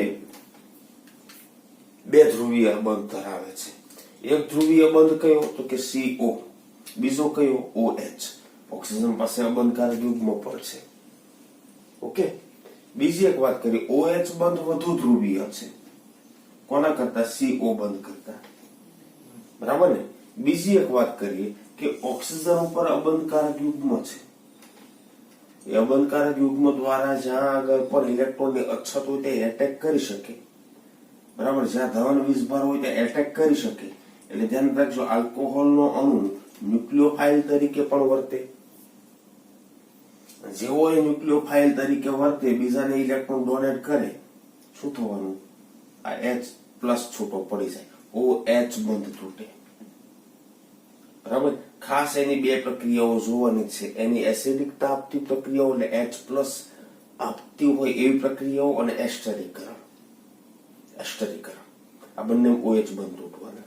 બે ધ્રુવીય બંધ ધરાવે છે. એક ધ્રુવીય બંધ કયો? તો કે CO. બીજો કયો? OH. ઓક્સિજન પાસે અબંધકારક યુગ્મ પર છે. ઓકે. બીજી એક વાત કરીએ, OH બંધ વધુ ધ્રુવીય છે કોના કરતા? CO બંધ કરતા, બરાબર ને? બીજી એક વાત કરીએ કે ઓક્સિજન ઉપર અબંધકારક યુગ્મ છે, એ અબંધકારક યુગ્મ દ્વારા જ્યાં આગળ પણ ઇલેક્ટ્રોનની અછત હોય તે એટેક કરી શકે, બરાબર, જ્યાં ધન વીજભાર હોય તે એટેક કરી શકે. એટલે ધ્યાન રાખજો, આલ્કોહોલનો અણુ ન્યુક્લિયોફાઇલ તરીકે પણ વર્તે. જેવો એ ન્યુક્લિયોફાઇલ તરીકે વર્તે, બીજાને ઇલેક્ટ્રોન ડોનેટ કરે, શું થવાનું? આ H+ છૂટો પડી જાય, OH બંધ તૂટે. બરાબર. ખાસ એની બે પ્રક્રિયાઓ જોવાની છે, એની એસિડિકતા આપતી પ્રક્રિયાઓ એટલે H+ આપતી હોય એવી પ્રક્રિયાઓ, અને એસ્ટરીકરણ. આ બંને OH બંધ તૂટવાના.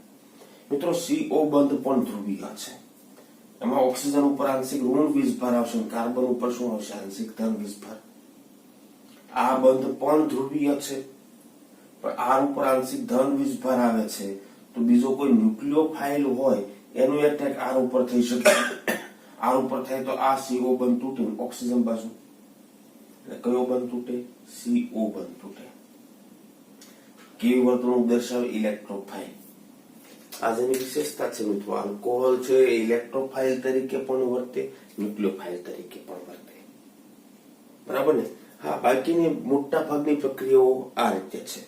મિત્રો, CO બંધ પણ ધ્રુવીય છે. એમાં ઓક્સિજન ઉપર આંશિક ઋણ વીજભાર આવશે, કાર્બન ઉપર શું આવશે? આંશિક ધન વીજભાર. આ બંધ પણ ધ્રુવીય છે, પણ R ઉપર આંશિક ધન વીજભાર આવે છે, તો બીજો કોઈ ન્યુક્લિયોફાઇલ હોય એનું એટેક R ઉપર થઈ શકે. R ઉપર થાય તો આ CO બંધ તૂટે ઓક્સિજન બાજુ. એટલે કયો બંધ તૂટે? CO બંધ તૂટે. કેવી વર્તણૂક દર્શાવે? ઇલેક્ટ્રોફાઇલ. આ જેની વિશેષતા છે મિત્રો. આલ્કોહોલ છે એ ઇલેક્ટ્રોફાઇલ તરીકે પણ વર્તે, ન્યુક્લિયોફાઇલ તરીકે પણ વર્તે. બરાબર ને? હા, બાકીની મોટા ભાગની પ્રક્રિયાઓ આ રીતે છે.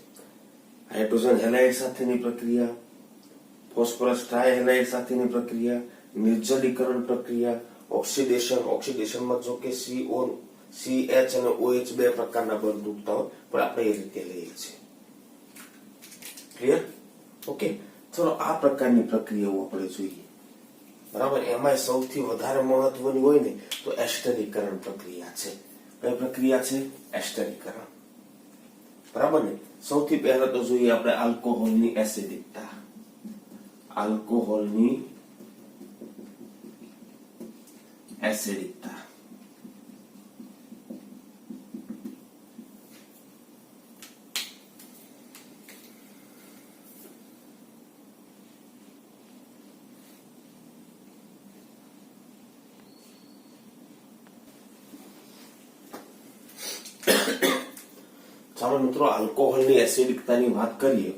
હાઇડ્રોજન હેલાઇડ સાથેની પ્રક્રિયા, ફોસ્ફરસ ટ્રાયહેલાઇડ સાથેની પ્રક્રિયા, નિર્જલીકરણ પ્રક્રિયા, ઓક્સિડેશનમાં જો કે CO, CH અને OH બે પ્રકારના બંધ તૂટતા હોય, પણ આપણે એ રીતે લઈએ છીએ. ક્લિયર? ઓકે, ચલો આ પ્રકારની પ્રક્રિયાઓ આપણે જોઈએ. બરાબર. એમાં સૌથી વધારે મહત્વની હોય ને તો એસ્ટરીકરણ પ્રક્રિયા છે. કઈ પ્રક્રિયા છે? એસ્ટરીકરણ. બરાબર ને? સૌથી પહેલા તો જોઈએ આપણે આલ્કોહોલની એસિડિકતા. આલ્કોહોલની એસિડિકતા. ચાલો મિત્રો, આલ્કોહોલની એસિડિકતાની વાત કરીએ.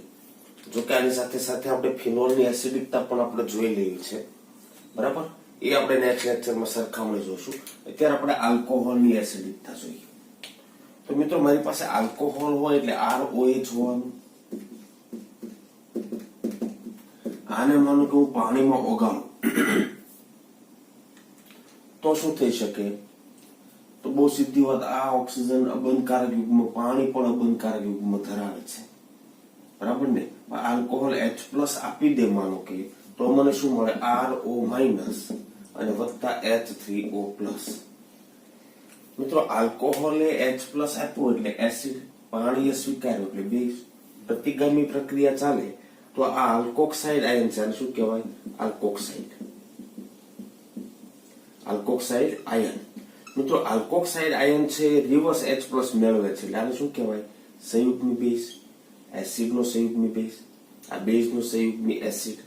જો કે આની સાથે સાથે આપણે ફિનોલની એસિડિકતા પણ આપણે જોઈ લેવી છે. બરાબર. એ આપણે નેક્સ્ટ લેક્ચરમાં સરખામણી જોશું. અત્યારે આપણે આલ્કોહોલની એસિડિકતા જોઈએ. તો મિત્રો, મારી પાસે આલ્કોહોલ હોય એટલે ROH હોવાનું. આને માનું કે હું પાણીમાં ઓગાળું તો શું થઈ શકે? તો બહુ સીધી વાત, આ ઓક્સિજન અબંધકારક યુગ્મ, પાણી પણ અબંધકારક યુગ્મ ધરાવે છે. બરાબર ને? આલ્કોહોલ H+ આપી દે માનો કે, તો મને શું મળે? RO- અને વત્તા H3O+. મિત્રો, આલ્કોહોલે H+ આપ્યું એટલે એસિડ, પાણીએ સ્વીકાર્યું એટલે બેઝ. પ્રતિગામી પ્રક્રિયા ચાલે તો આ આલ્કોક્સાઇડ આયન છે. આને શું કહેવાય? Alkoxide ion. મિત્રો, આલ્કોક્સાઇડ આયન છે રિવર્સ H+ મેળવે છે એટલે આને શું કહેવાય? સંયુગ્મી બેઝ. એસિડનો સંયુગ્મી બેઝ, આ બેઝનો સંયુગ્મી એસિડ.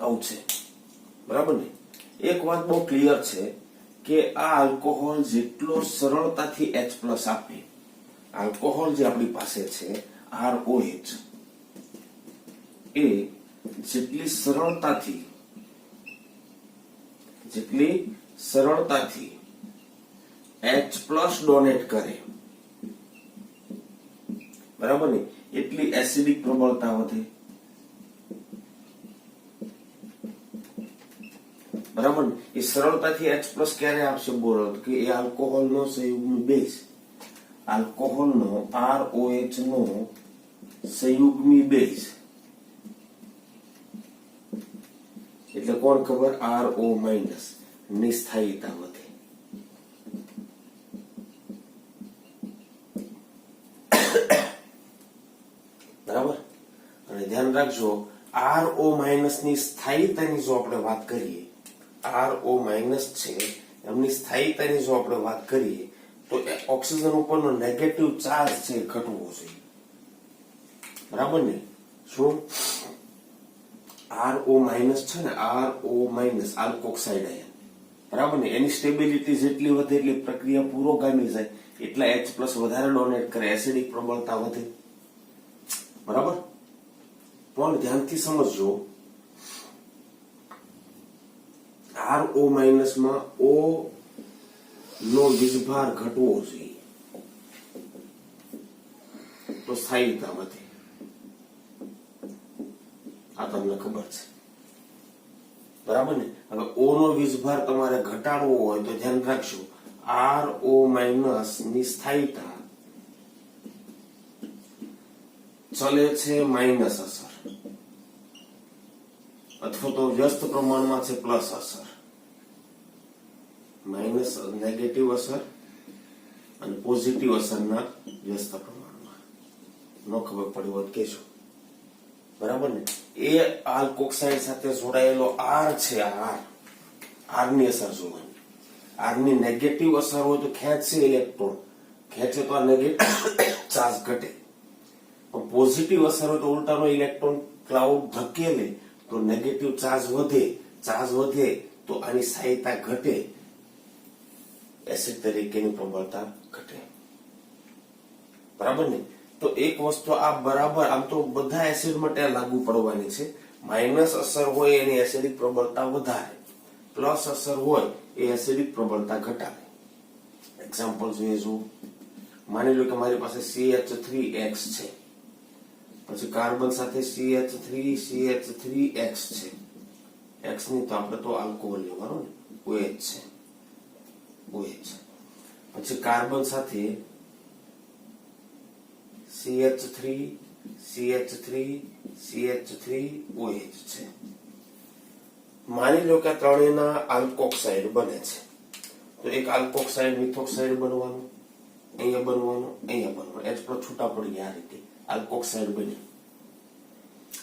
આવું છે. બરાબર ને? એક વાત બહુ ક્લિયર છે કે આ આલ્કોહોલ જેટલો સરળતાથી H+ આપે, આલ્કોહોલ જે આપણી પાસે છે ROH, એ જેટલી સરળતાથી H+ ડોનેટ કરે, બરાબર ને, એટલી એસિડિક પ્રબળતા વધે. બરાબર ને? એ સરળતાથી H+ ક્યારે આપશે? બોલો કે એ આલ્કોહોલનો સંયુગ્મી બેઝ, આલ્કોહોલનો ROH નો સંયુગ્મી બેઝ. એટલે કોણ ખબર? RO- ની સ્થાયીતા વધે. બરાબર. અને ધ્યાન રાખજો, RO- ની સ્થાયીતાની જો આપણે વાત કરીએ, RO- છે એમની સ્થાયીતાની જો આપણે વાત કરીએ તો ઓક્સિજન ઉપરનો નેગેટિવ ચાર્જ છે ઘટવો જોઈએ. બરાબર ને? શું? RO- છે ને, RO- આલ્કોક્સાઇડ આયન. બરાબર ને? એની સ્ટેબિલિટી જેટલી વધે એટલી પ્રક્રિયા પુરોગામી જાય, એટલા H+ વધારે ડોનેટ કરે, એસિડિક પ્રબળતા વધે. બરાબર? પણ ધ્યાનથી સમજજો, RO- માં O નો વીજભાર ઘટવો જોઈએ તો સ્થાયીતા વધે. આ તમને ખબર છે, બરાબર ને? હવે O નો વીજભાર તમારે ઘટાડવો હોય તો ધ્યાન રાખજો, RO માઇનસ ની સ્થાયીતા ચલે છે માઇનસ અસર, અથવા તો વ્યસ્ત પ્રમાણમાં છે પ્લસ અસર. માઇનસ નેગેટિવ અસર અને પોઝિટિવ અસરના વ્યસ્ત પ્રમાણમાં. ન ખબર પડી હોત કેશો, બરાબર ને? એ આલ્કોક્સાઇડ સાથે જોડાયેલો R છે, R ની અસર જોવાની. R ની નેગેટિવ અસર હોય તો ખેંચશે ઇલેક્ટ્રોન, ખેંચે તો આ નેગેટિવ ચાર્જ ઘટે. પણ પોઝિટિવ અસર હોય તો ઉલટાનો ઇલેક્ટ્રોન ક્લાઉડ ધકેલે તો નેગેટિવ ચાર્જ વધે તો આની સ્થાયીતા ઘટે, એસિડ તરીકેની પ્રબળતા ઘટે. બરાબર ને? તો એક વસ્તુ આ બરાબર, આમ તો બધા એસિડ માટે લાગુ પડવાની છે. માઇનસ અસર હોય એની એસિડિક પ્રબળતા વધારે, પ્લસ અસર હોય એ એસિડિક પ્રબળતા ઘટાડે. એક્ઝામ્પલ જોઈએ જો, માની લો કે મારી પાસે CH3X છે, પછી કાર્બન સાથે CH3X છે. X ની તો આપણે તો આલ્કોહોલ લેવાનો ને, OH છે, OH. પછી કાર્બન સાથે CH3OH છે. માની લો કે આ ત્રણેયના આલ્કોક્સાઇડ બને છે, તો એક આલ્કોક્સાઇડ મિથોક્સાઇડ બનવાનું, અહીંયા બનવાનું, અહીંયા બનવાનું. H પર છૂટા પડી ગયા. આ રીતે આલ્કોક્સાઇડ બને.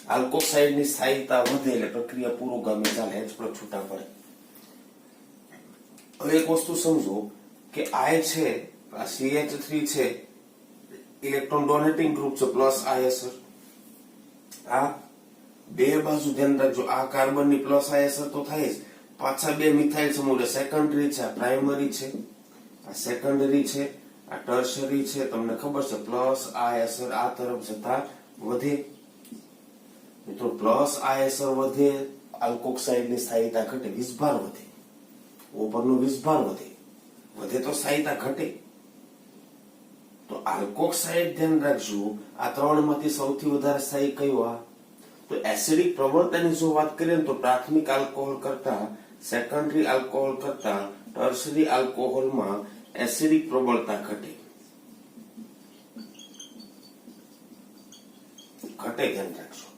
આલ્કોક્સાઇડની સ્થાયીતા વધે એટલે પ્રક્રિયા પુરોગામી ચાલે, H પર છૂટા પડે. હવે એક વસ્તુ સમજો કે I છે, આ CH3 છે, ઇલેક્ટ્રોન ડોનેટિંગ ગ્રુપ છે, પ્લસ I અસર. આ બે બાજુ ધ્યાન રાખજો, આ કાર્બનની પ્લસ I અસર તો થાય જ, પાછા બે મિથાઇલ સમૂહ સેકન્ડરી છે, આ પ્રાઇમરી છે, આ સેકન્ડરી છે, આ ટર્શરી છે. તમને ખબર છે પ્લસ I અસર આ તરફ જતા વધે. મિત્રો પ્લસ I અસર વધે, આલ્કોક્સાઇડની સ્થાયીતા ઘટે, વીજભાર વધે, ઉપરનો વીજભાર વધે તો સ્થાયીતા ઘટે. તો આલ્કોક્સાઇડ ધ્યાન રાખજો, આ ત્રણમાંથી સૌથી વધારે સ્થાયી કયો? આ તો એસિડિક પ્રબળતાની જો વાત કરીએ તો પ્રાથમિક આલ્કોહોલ કરતા, સેકન્ડરી આલ્કોહોલ કરતા ટર્શરી આલ્કોહોલમાં એસિડિક પ્રબળતા ઘટે. ધ્યાન રાખજો.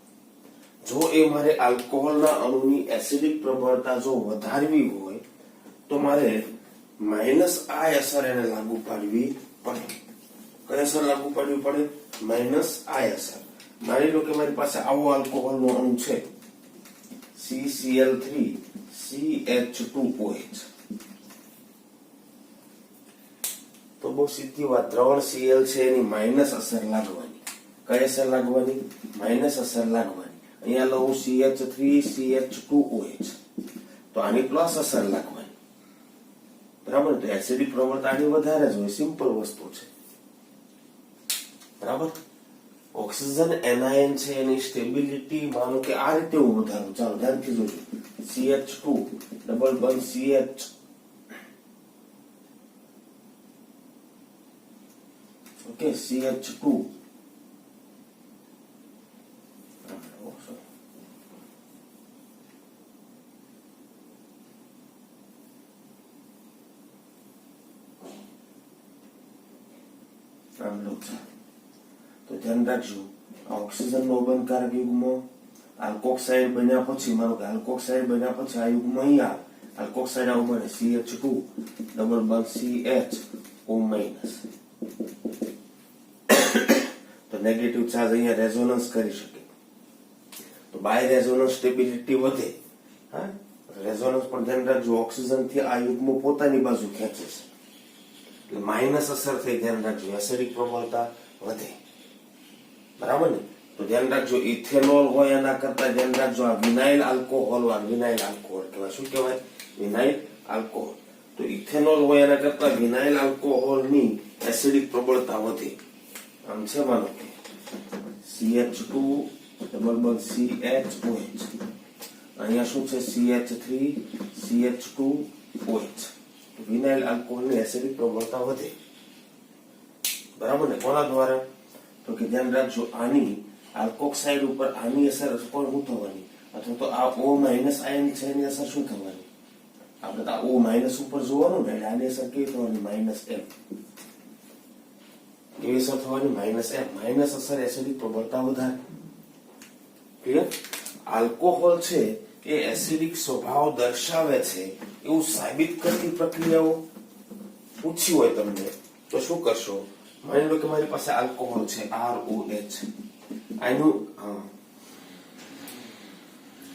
જો એ મારે આલ્કોહોલના અણુની એસિડિક પ્રબળતા જો વધારવી હોય તો મારે માઇનસ I અસર એને લાગુ પાડવી પડે. કઈ અસર લાગુ પાડવી પડે? માઇનસ I અસર. માની લો કે મારી પાસે આવો આલ્કોહોલનો અણુ છે, CCl3CH2OH. તો બહુ સીધી વાત, 3Cl છે એની માઇનસ અસર લાગવાની. કઈ અસર લાગવાની? માઇનસ અસર લાગવાની. અહીંયા લઉં CH3CH2OH, તો આની પ્લસ અસર લાગવાની. બરાબર? તો એસિડિક પ્રબળતા આની વધારે જ હોય, સિમ્પલ વસ્તુ છે. બરાબર? ઓક્સિજન એનાયન છે એની સ્ટેબિલિટી માનો કે આ રીતે હું વધારું. ચાલો ધ્યાનથી જોજો, CH2 double bond CH, okay, CH2 તો ધ્યાન રાખજો, ઓક્સિજન નો બંધકારક યુગ્મ આલ્કોક્સાઇડ બન્યા પછી, માનો કે આલ્કોક્સાઇડ બન્યા પછી આ યુગ્મ અહીંયા આલ્કોક્સાઇડ આવું બને CH2 double bond CHO minus. તો નેગેટિવ ચાર્જ અહીંયા રેઝોનન્સ કરી શકે, તો બાય રેઝોનન્સ સ્ટેબિલિટી વધે. હા, રેઝોનન્સ પણ ધ્યાન રાખજો, ઓક્સિજન થી આ યુગ્મ પોતાની બાજુ ખેંચે છે એટલે માઇનસ અસર થઈ. ધ્યાન રાખજો, એસિડિક પ્રબળતા વધે. બરાબર ને? તો ધ્યાન રાખજો, ઇથેનોલ હોય એના કરતા ધ્યાન રાખજો આ વિનાઇલ આલ્કોહોલ કહેવાય. શું કહેવાય? Vinyl alcohol. તો ઇથેનોલ હોય એના કરતા વિનાઇલ આલ્કોહોલની એસિડિક પ્રબળતા વધે. આમ છે, માનો કે CH2 ડબલ બોન્ડ CHOH, અહીંયા શું છે? CH3CH2OH. તો વિનાઇલ આલ્કોહોલની એસિડિક પ્રબળતા વધે. બરાબર ને? કોના દ્વારા? તો કે ધ્યાન રાખજો, આની આલ્કોક્સાઇડ ઉપર આની અસર પણ શું થવાની, અથવા તો આ O- આયન છે એની અસર શું થવાની? આપણે તો આ O- ઉપર જોવાનું ને, એટલે આની અસર કેવી થવાની? -M. કેવી અસર થવાની? -M. માઇનસ અસર એસિડિક પ્રબળતા વધારે. ક્લિયર? આલ્કોહોલ છે એ એસિડિક સ્વભાવ દર્શાવે છે એવું સાબિત કરતી પ્રક્રિયાઓ પૂછી હોય તમને તો શું કરશો? માની લો કે મારી પાસે આલ્કોહોલ છે ROH, આનું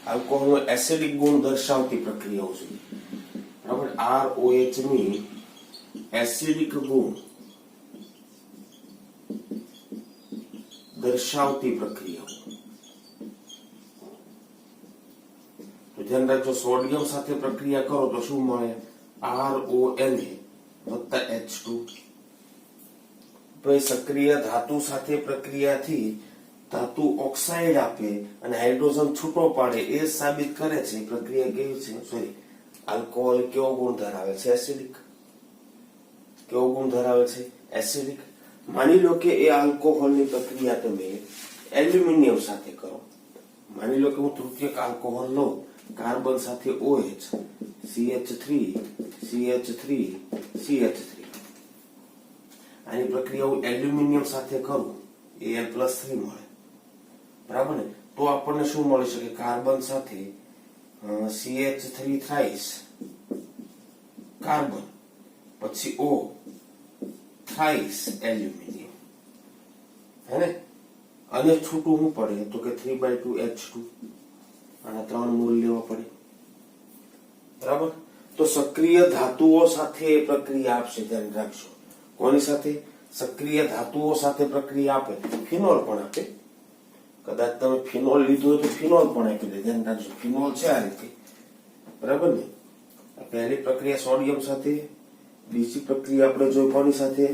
આલ્કોહોલનો એસિડિક ગુણ દર્શાવતી પ્રક્રિયાઓ છે. બરાબર? ROH ની એસિડિક ગુણ દર્શાવતી પ્રક્રિયાઓ. તો ધ્યાન રાખજો, સોડિયમ સાથે પ્રક્રિયા કરો તો શું મળે? RONA વત્તા H2. તો એ સક્રિય ધાતુ સાથે પ્રક્રિયાથી ધાતુ ઓક્સાઇડ આપે અને હાઇડ્રોજન છૂટો પાડે એ સાબિત કરે છે પ્રક્રિયા કેવી છે. સોરી, આલ્કોહોલ કેવો ગુણ ધરાવે છે? એસિડિક. કેવો ગુણ ધરાવે છે? એસિડિક. માની લો કે એ આલ્કોહોલની પ્રક્રિયા તમે એલ્યુમિનિયમ સાથે કરો. માની લો કે હું તૃતીયક આલ્કોહોલ લઉં, કાર્બન સાથે OH, CH3 CH3 CH3. આની પ્રક્રિયા હું એલ્યુમિનિયમ સાથે કરું, Al+3 મળે. બરાબર ને? તો આપણને શું મળી શકે? કાર્બન સાથે CH3 થ્રાઇસ કાર્બન, પછી O થ્રાઇસ એલ્યુમિનિયમ, હે ને? અને છૂટું શું પડે? તો કે 3/2 H2. આના 3 મૂળ લેવા પડે. બરાબર? તો સક્રિય ધાતુઓ સાથે પ્રક્રિયા આપશે. ધ્યાન રાખજો, કોની સાથે? સક્રિય ધાતુઓ સાથે પ્રક્રિયા આપે. ફિનોલ પણ આપે. કદાચ તમે ફિનોલ લીધું હોય તો ફિનોલ પણ આપી દે. ધ્યાન રાખજો, ફિનોલ છે આ રીતે. બરાબર ને? પહેલી પ્રક્રિયા સોડિયમ સાથે, બીજી પ્રક્રિયા આપણે જોઈ કોની સાથે?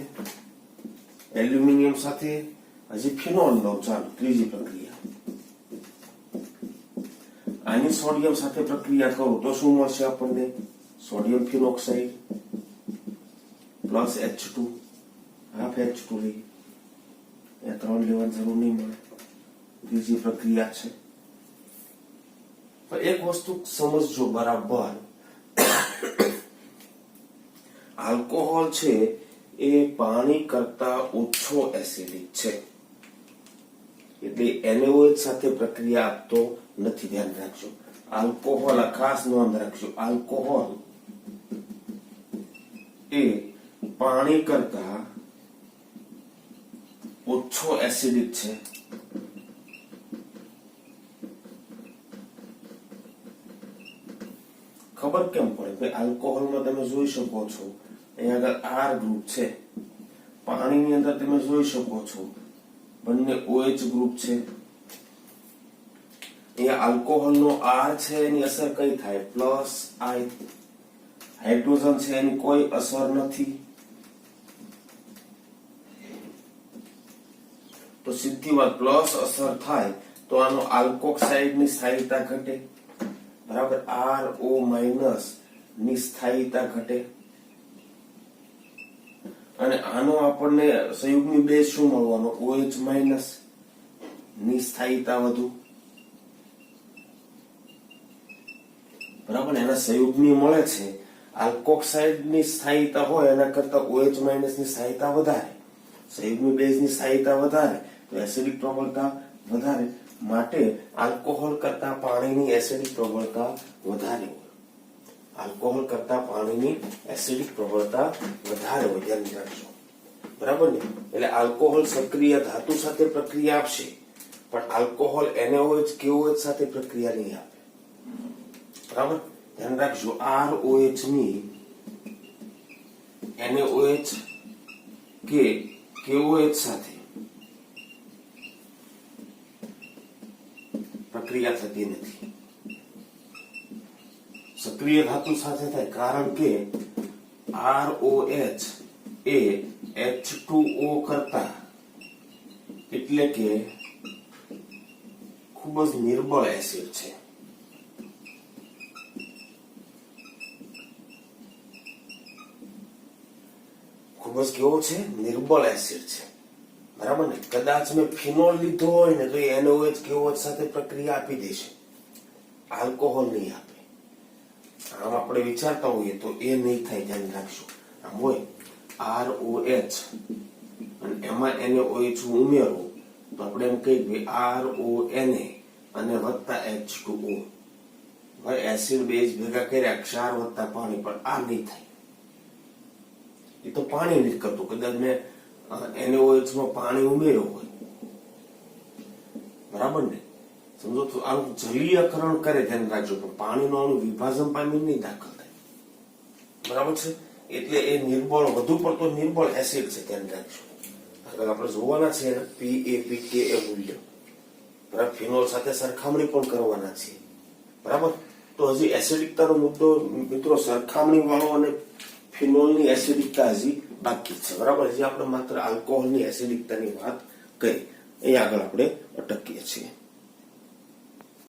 એલ્યુમિનિયમ સાથે. હજી ફિનોલ લો, ચાલો ત્રીજી પ્રક્રિયા. આની સોડિયમ સાથે પ્રક્રિયા કરો તો શું મળશે આપણને? Sodium phenoxide plus H2, half H2 લઈ. એ 3 લેવાની જરૂર નહીં મળે. ત્રીજી પ્રક્રિયા છે. એક વસ્તુ સમજજો બરાબર, આલ્કોહોલ છે એ પાણી કરતા ઓછો એસિડિક છે, એટલે NaOH સાથે પ્રક્રિયા આપતો નથી. ધ્યાન રાખજો, આલ્કોહોલ, ખાસ નોંધ રાખજો, આલ્કોહોલ એ પાણી કરતા ઓછો એસિડિક છે. ખબર કેમ પડે? આલ્કોહોલમાં તમે જોઈ શકો છો અહીંયા આગળ R ગ્રુપ છે, પાણીની અંદર તમે જોઈ શકો છો બંને OH ગ્રુપ છે. અહીંયા આલ્કોહોલનો R છે એની અસર કઈ થાય? +I. હાઇડ્રોજન છે એની કોઈ અસર નથી. તો સીધી વાત, પ્લસ અસર થાય તો આનો આલ્કોક્સાઇડની સ્થાયીતા ઘટે. બરાબર? RO- ની સ્થાયીતા ઘટે. અને આનો આપણને સંયુગ્મી બેઝ શું મળવાનો? OH- ની સ્થાયીતા વધુ. બરાબર? એના સંયુગ્મી મળે છે. આલ્કોક્સાઇડ ની સ્થાયીતા હોય એના કરતા OH- ની સ્થાયીતા વધારે, સંયુગ્મી બેઝ ની સ્થાયીતા વધારે, તો એસિડિક પ્રબળતા વધારે. માટે આલ્કોહોલ કરતા પાણીની એસિડિક પ્રબળતા વધારે હોય. આલ્કોહોલ કરતા પાણીની એસિડિક પ્રબળતા વધારે હોય. ધ્યાન રાખજો. બરાબર ને? એટલે આલ્કોહોલ સક્રિય ધાતુ સાથે પ્રક્રિયા આપશે, પણ આલ્કોહોલ NaOH KOH સાથે પ્રક્રિયા નહીં આપે. બરાબર? ધ્યાન રાખજો, ROH ની NaOH કે KOH સાથે પ્રક્રિયા થતી નથી. સક્રિય ધાતુ સાથે થાય, કારણ કે ROH એ H2O કરતા એટલે કે ખૂબ જ નિર્બળ એસિડ છે. ખૂબ જ કેવો છે, નિર્બળ એસિડ છે, બરાબર ને. કદાચ મેં ફિનોલ લીધો હોય ને તો એ NaOH KOH સાથે પ્રક્રિયા આપી દેશે, આલ્કોહોલ નહીં આપે. આમ આપણે વિચારતા હોઈએ તો એ નહીં થાય, ધ્યાન રાખજો. આમ હોય ROH અને એમાં NaOH ઉમેરવું તો આપણે એમ કહીએ RONA અને વત્તા H2O. એસિડ બેઝ ભેગા કર્યા, ક્ષાર વત્તા પાણી, પણ આ નહીં થાય. એ તો પાણી નથી કરતું. કદાચ મેં NaOH માં પાણી ઉમેર્યું હોય, બરાબર ને, સમજો તો આનું જલીયકરણ કરે, ધ્યાન રાખજો, પણ પાણીનું આનું વિભાજન પામી નહીં દાખલ થાય, બરાબર છે. એટલે એ નિર્બળ, વધુ પડતો નિર્બળ એસિડ છે, ધ્યાન રાખજો. આગળ આપણે જોવાના છે PAPKa મૂલ્ય, બરાબર. ફિનોલ સાથે સરખામણી પણ કરવાના છે, બરાબર. તો હજી એસિડિકતાનો મુદ્દો મિત્રો સરખામણી વાળો અને ફિનોલની એસિડિકતા હજી બાકી છે, બરાબર. હજી આપણે માત્ર આલ્કોહોલની એસિડિકતાની વાત કરી, અહીંયા આગળ આપણે અટકીએ છીએ.